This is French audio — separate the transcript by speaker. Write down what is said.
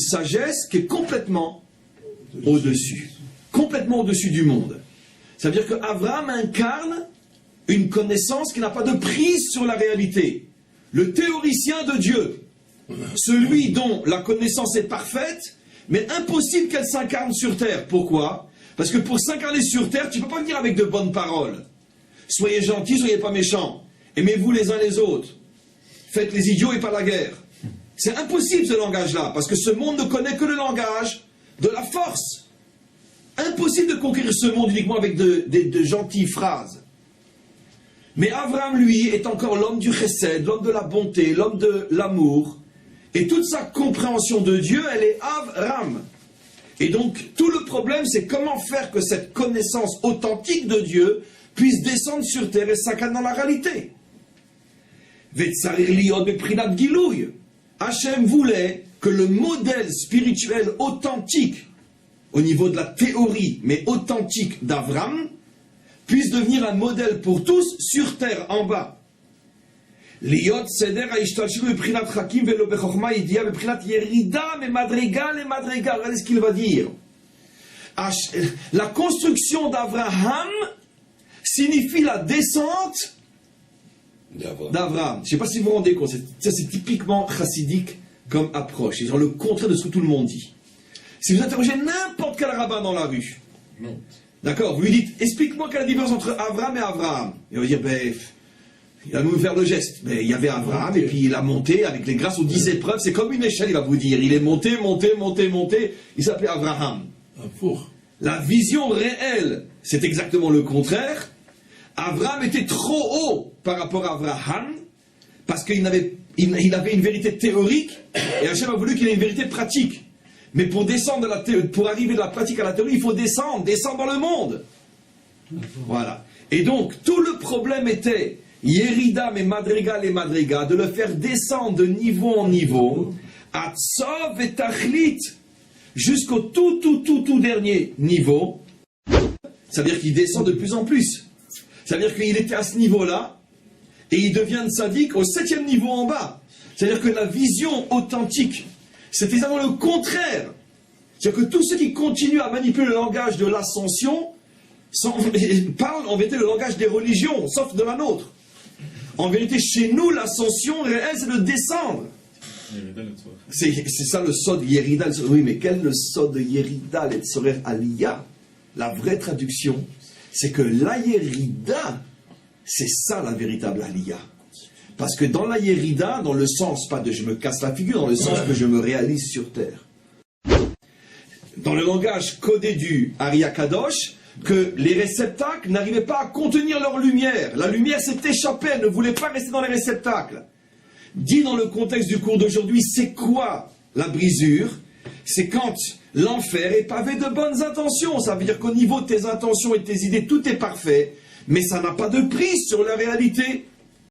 Speaker 1: sagesse qui est complètement au-dessus. Complètement au-dessus du monde. Ça veut dire qu'Abraham incarne une connaissance qui n'a pas de prise sur la réalité. Le théoricien de Dieu, celui dont la connaissance est parfaite, mais impossible qu'elle s'incarne sur terre. Pourquoi? Parce que pour s'incarner sur terre, tu ne peux pas venir avec de bonnes paroles. Soyez gentils, soyez pas méchants. Aimez-vous les uns les autres. Faites les idiots et pas la guerre. C'est impossible ce langage-là, parce que ce monde ne connaît que le langage de la force. Impossible de conquérir ce monde uniquement avec de gentilles phrases. Mais Abraham, lui, est encore l'homme du chesed, l'homme de la bonté, l'homme de l'amour. Et toute sa compréhension de Dieu, elle est Abraham. Et donc, tout le problème, c'est comment faire que cette connaissance authentique de Dieu puisse descendre sur terre et s'incarner dans la réalité. Hachem voulait que le modèle spirituel authentique, au niveau de la théorie, mais authentique d'Abraham, puisse devenir un modèle pour tous sur terre, en bas. Regardez ce qu'il va dire. La construction d'Abraham signifie la descente d'Abraham. Je ne sais pas si vous vous rendez compte, ça c'est typiquement chassidique comme approche. C'est genre le contraire de ce que tout le monde dit. Si vous interrogez n'importe quel rabbin dans la rue, d'accord, vous lui dites, explique-moi quelle est la différence entre Abraham et Abraham. Il va dire, ben, il va nous faire le geste. Mais il y avait Abraham, et puis il a monté avec les grâces aux 10 épreuves. C'est comme une échelle, il va vous dire. Il est monté. Il s'appelait Abraham. La vision réelle, c'est exactement le contraire. Abraham était trop haut par rapport à Abraham, parce qu'il avait une vérité théorique, et Hachem a voulu qu'il ait une vérité pratique. Mais pour descendre pour arriver de la pratique à la théorie, il faut descendre dans le monde. Voilà. Et donc, tout le problème était, Yerida, mais Madriga, les Madriga, de le faire descendre de niveau en niveau, à Tsov et Tachlit, jusqu'au tout dernier niveau. Ça veut dire qu'il descend de plus en plus. Ça veut dire qu'il était à ce niveau-là, et il devient tzaddik au 7e niveau en bas. C'est-à-dire que la vision authentique, c'est exactement le contraire. C'est-à-dire que tous ceux qui continuent à manipuler le langage de l'ascension parlent en vérité le langage des religions, sauf de la nôtre. En vérité, chez nous, l'ascension réelle, c'est de descendre. C'est ça le sod Yerida. Oui, mais quel est le sod de Yerida, le Tzorer Aliyah? La vraie traduction, c'est que la Yerida, c'est ça la véritable Aliyah. Parce que dans la Yerida, dans le sens, pas de je me casse la figure, dans le sens que je me réalise sur terre. Dans le langage codé du Ari Kadosh, que les réceptacles n'arrivaient pas à contenir leur lumière. La lumière s'est échappée, elle ne voulait pas rester dans les réceptacles. Dit dans le contexte du cours d'aujourd'hui, c'est quoi la brisure? C'est quand l'enfer est pavé de bonnes intentions. Ça veut dire qu'au niveau de tes intentions et de tes idées, tout est parfait, mais ça n'a pas de prise sur la réalité.